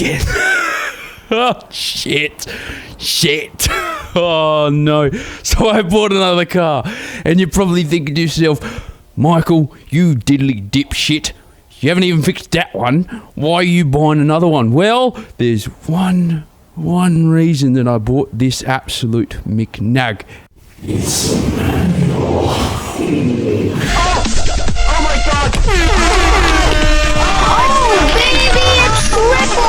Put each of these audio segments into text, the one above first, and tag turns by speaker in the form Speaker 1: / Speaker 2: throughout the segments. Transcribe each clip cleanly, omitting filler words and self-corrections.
Speaker 1: again. Oh, shit. Oh, no. So I bought another car. And you're probably thinking to yourself, Michael, you diddly dipshit. You haven't even fixed that one. Why are you buying another one? Well, there's one reason that I bought this absolute McNag. It's a manual.
Speaker 2: Oh my God! Oh, baby, it's triple!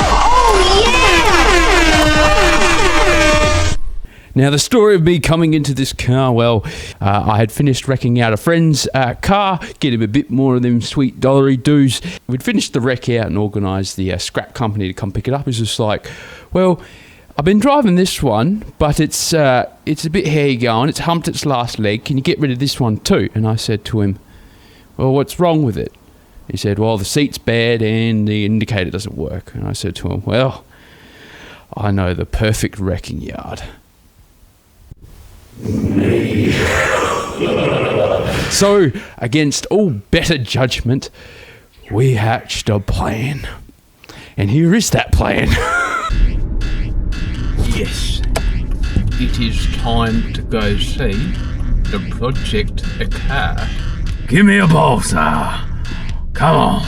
Speaker 2: Oh, yeah!
Speaker 1: Now, the story of me coming into this car, well, I had finished wrecking out a friend's car, get him a bit more of them sweet dollary dues. We'd finished the wreck out and organised the scrap company to come pick it up. It's just like, well, I've been driving this one, but it's a bit hairy going. It's humped its last leg. Can you get rid of this one too? And I said to him, well, what's wrong with it? He said, well, the seat's bad and the indicator doesn't work. And I said to him, well, I know the perfect wrecking yard. Me. So, against all better judgment, we hatched a plan. And here is that plan. Yes, it is time to go see the project a car. Give me a Pulsar. Come on.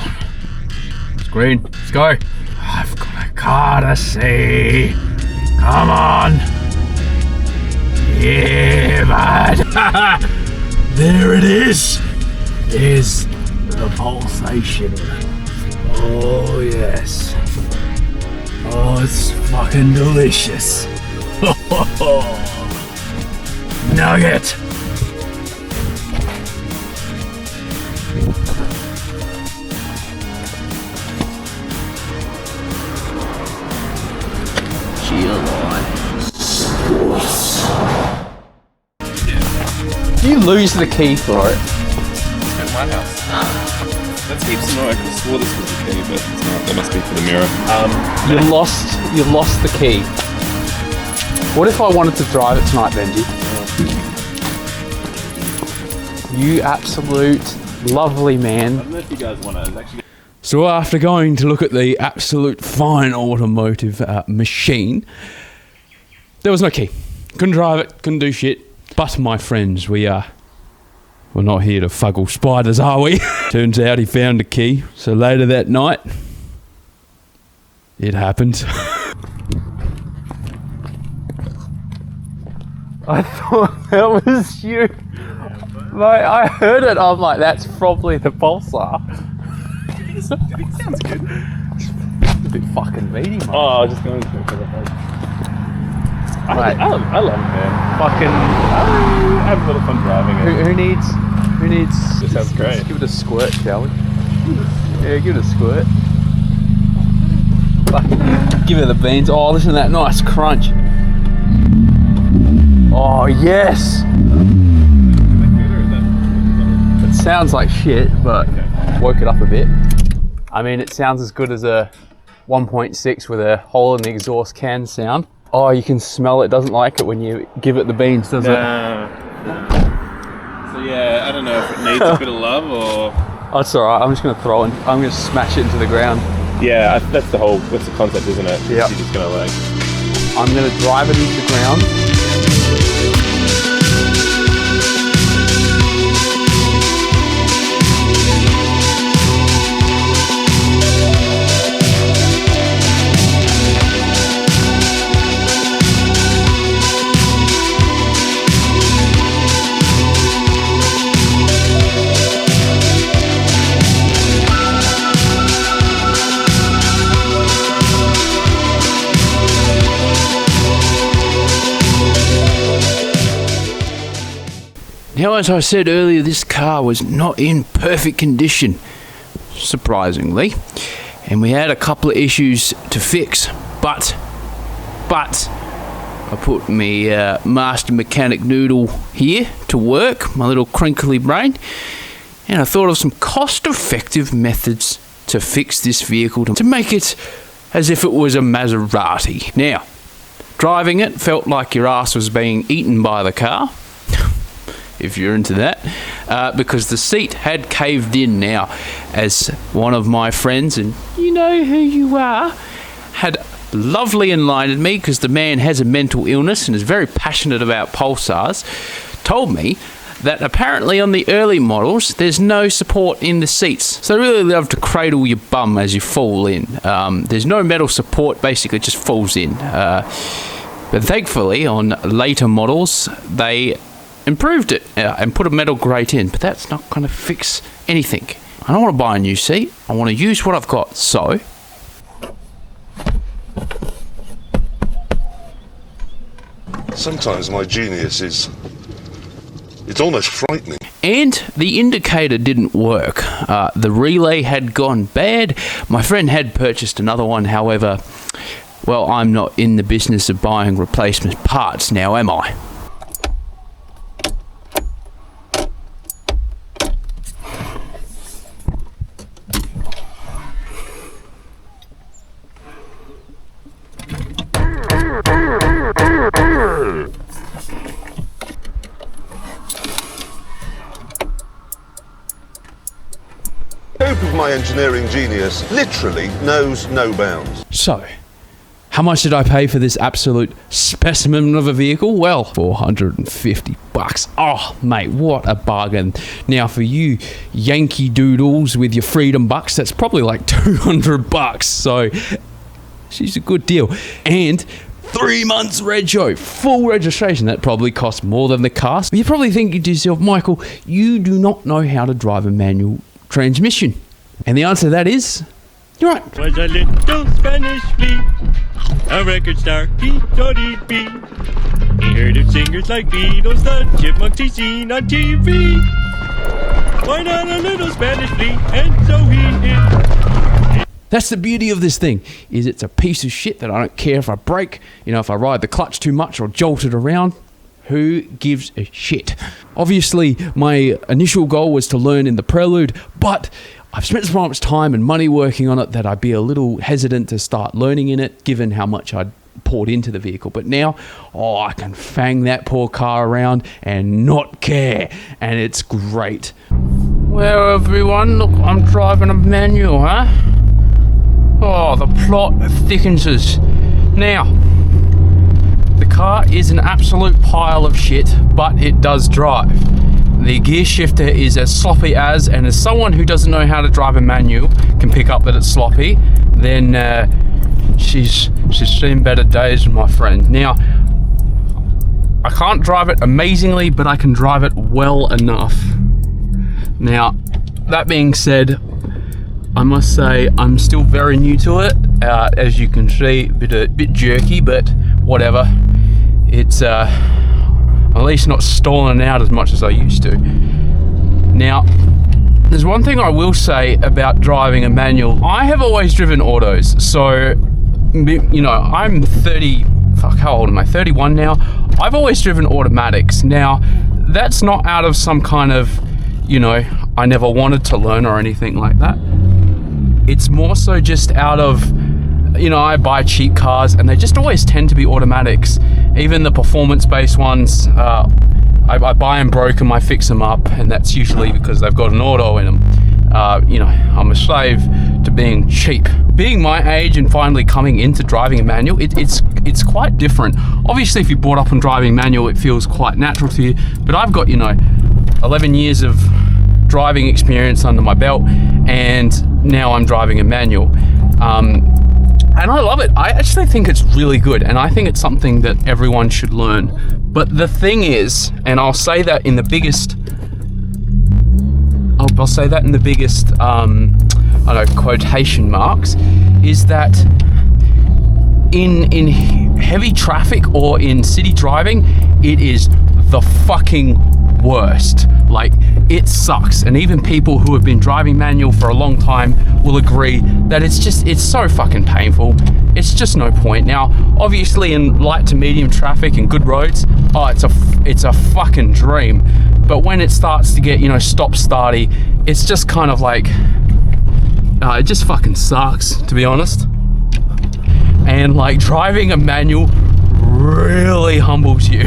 Speaker 1: Screen, let's go. I've got a car to see. Come on. Yeah, bud. There it is. There's the pulsation. Oh, yes. Oh, it's fucking delicious. Nugget. You lose the key for it.
Speaker 3: It's at my house. Let's keep some. I could have swore this was the key, but it's not. That must be for the mirror.
Speaker 1: You lost the key. What if I wanted to drive it tonight, Benji? You absolute lovely man.
Speaker 3: I don't know if you guys want to actually.
Speaker 1: So after going to look at the absolute fine automotive machine, there was no key. Couldn't drive it, couldn't do shit. But my friends, we're not here to fuggle spiders, are we? Turns out he found a key. So later that night, it happened. I thought that was you. Like, I heard it, I'm like, that's probably the Pulsar.
Speaker 3: It sounds good.
Speaker 1: It's a bit fucking meaty, mate.
Speaker 3: Oh, I was just going for the head.
Speaker 1: Right.
Speaker 3: I love it, man. I have a little fun driving it.
Speaker 1: Who needs...
Speaker 3: This sounds great.
Speaker 1: Let's give it a squirt, shall we? Yeah, give it a squirt. Fucking give it the beans. Oh, listen to that nice crunch. Oh, yes! It sounds like shit, but woke it up a bit. I mean, it sounds as good as a 1.6 with a hole in the exhaust can sound. Oh, you can smell it. Doesn't like it when you give it the beans, does it?
Speaker 3: No. So yeah, I don't know if it needs a bit of love or...
Speaker 1: Oh, it's alright. I'm just going to throw it. I'm going to smash it into the ground.
Speaker 3: Yeah, that's the concept, isn't it?
Speaker 1: Yeah.
Speaker 3: You're just going to like...
Speaker 1: I'm going to drive it into the ground. Now, as I said earlier, this car was not in perfect condition, surprisingly, and we had a couple of issues to fix, but I put my master mechanic noodle here to work, my little crinkly brain, and I thought of some cost-effective methods to fix this vehicle to make it as if it was a Maserati. Now, driving it felt like your ass was being eaten by the car, if you're into that, because the seat had caved in now, as one of my friends, and you know who you are, had lovely enlightened me, because the man has a mental illness and is very passionate about pulsars, told me that apparently on the early models there's no support in the seats, so they really love to cradle your bum as you fall in. There's no metal support, basically it just falls in. But thankfully on later models they improved it and put a metal grate in, but that's not going to fix anything. I don't want to buy a new seat, I want to use what I've got. So
Speaker 4: sometimes my genius is... it's almost frightening.
Speaker 1: And the indicator didn't work. The relay had gone bad. My friend had purchased another one, however, well, I'm not in the business of buying replacement parts now, am I?
Speaker 4: Hope of my engineering genius literally knows no bounds.
Speaker 1: So, how much did I pay for this absolute specimen of a vehicle? Well, $450. Oh, mate, what a bargain. Now, for you Yankee doodles with your freedom bucks, that's probably like $200. So, she's a good deal. And 3 months rego, full registration. That probably costs more than the car. You're probably thinking to yourself, Michael, you do not know how to drive a manual transmission. And the answer to that is, you're right.
Speaker 5: Was a little Spanish flea, a record star, he thought he'd be. He heard of singers like Beatles, the Chipmunks he seen on TV. Why not a little Spanish flea? And so he is.
Speaker 1: That's the beauty of this thing, is it's a piece of shit that I don't care if I break, you know, if I ride the clutch too much or jolt it around. Who gives a shit? Obviously, my initial goal was to learn in the Prelude, but I've spent so much time and money working on it that I'd be a little hesitant to start learning in it, given how much I'd poured into the vehicle. But now, I can fang that poor car around and not care, and it's great. Well, everyone, look, I'm driving a manual, huh? Oh, the plot thickens us. Now, the car is an absolute pile of shit, but it does drive. The gear shifter is as sloppy as, and as someone who doesn't know how to drive a manual can pick up that it's sloppy, then she's seen better days, my friend. Now, I can't drive it amazingly, but I can drive it well enough. Now, that being said, I must say I'm still very new to it. As you can see, a bit jerky, but whatever. It's at least not stalling out as much as I used to. Now, there's one thing I will say about driving a manual. I have always driven autos, so, you know, I'm 30, how old am I? 31 now. I've always driven automatics. Now, that's not out of some kind of, you know, I never wanted to learn or anything like that. It's more so just out of, you know, I buy cheap cars and they just always tend to be automatics. Even the performance-based ones, I buy them broken, I fix them up, and that's usually because they've got an auto in them. You know, I'm a slave to being cheap. Being my age and finally coming into driving a manual, it's quite different. Obviously, if you're brought up on driving manual, it feels quite natural to you, but I've got, you know, 11 years of driving experience under my belt, and now I'm driving a manual. And I love it. I actually think it's really good, and I think it's something that everyone should learn. But the thing is, and I'll say that in the biggest, I don't know, quotation marks, is that in heavy traffic or in city driving, it is the fucking worst. Like, it sucks, and even people who have been driving manual for a long time will agree that it's so fucking painful. It's just no point. Now, obviously in light to medium traffic and good roads, it's a fucking dream. But when it starts to get, you know, stop-starty, it's just kind of like, it just fucking sucks, to be honest. And like, driving a manual really humbles you.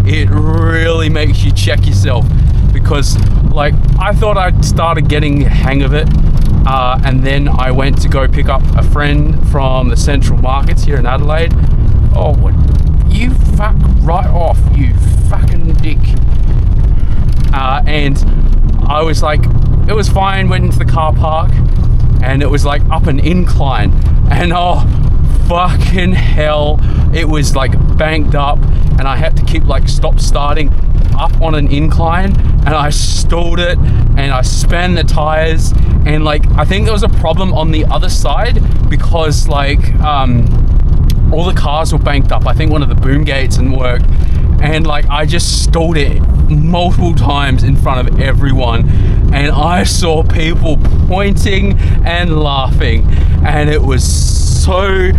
Speaker 1: It really makes you check yourself, because like, I thought I'd started getting the hang of it And then I went to go pick up a friend from the Central Markets here in Adelaide. Oh, what? You fuck right off, you fucking dick. And I was like, it was fine, went into the car park, and it was like up an incline, and oh, fucking hell, it was like banked up, and I had to keep like stop starting up on an incline, and I stalled it, and I span the tires, and like I think there was a problem on the other side because like all the cars were banked up. I think one of the boom gates didn't work, and like I just stalled it multiple times in front of everyone, and I saw people pointing and laughing, and it was so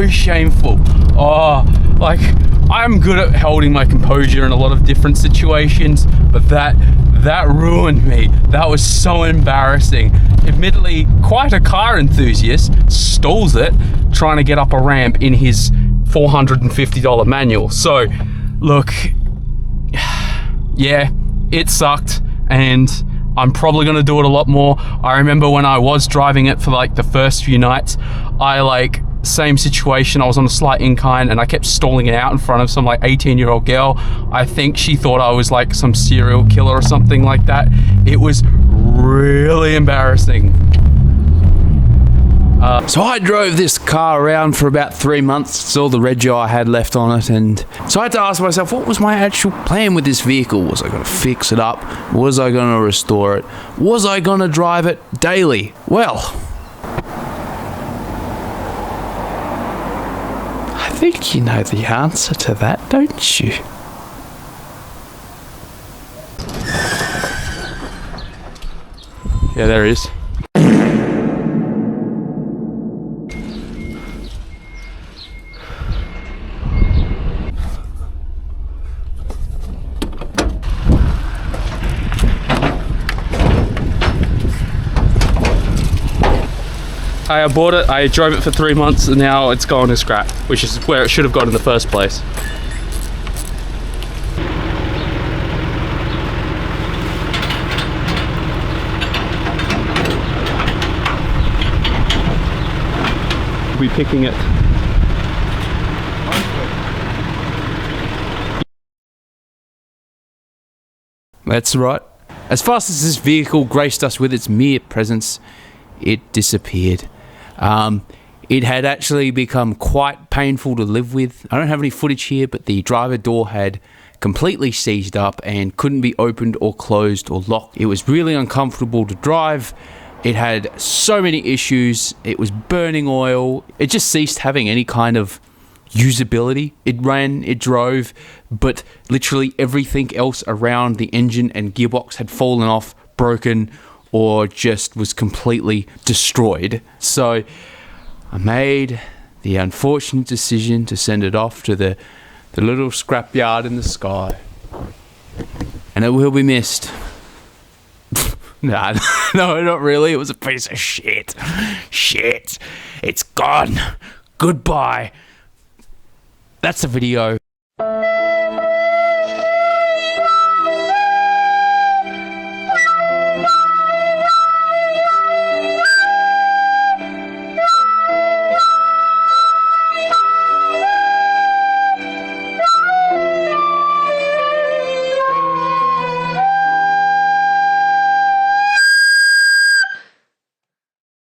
Speaker 1: shameful. Oh, like I'm good at holding my composure in a lot of different situations, but that ruined me. That was so embarrassing. Admittedly, quite a car enthusiast stalls it trying to get up a ramp in his $450 manual. So look, yeah, it sucked, and I'm probably gonna do it a lot more. I remember when I was driving it for like the first few nights, same situation, I was on a slight incline and I kept stalling it out in front of some like 18-year-old girl. I think she thought I was like some serial killer or something like that. It was really embarrassing. So I drove this car around for about 3 months. It's all the rego I had left on it, and so I had to ask myself, what was my actual plan with this vehicle? Was I going to fix it up? Was I going to restore it? Was I going to drive it daily? Well, I think you know the answer to that, don't you? Yeah, there is. I bought it, I drove it for 3 months, and now it's gone to scrap, which is where it should have gone in the first place. We'll be picking it. That's right. As fast as this vehicle graced us with its mere presence, it disappeared. It had actually become quite painful to live with. I don't have any footage here, but the driver door had completely seized up and couldn't be opened or closed or locked. It was really uncomfortable to drive. It had so many issues. It was burning oil. It just ceased having any kind of usability. It ran, it drove, but literally everything else around the engine and gearbox had fallen off, broken, or just was completely destroyed. So I made the unfortunate decision to send it off to the little scrapyard in the sky. And it will be missed. Nah, no, not really. It was a piece of shit. Shit. It's gone. Goodbye. That's the video.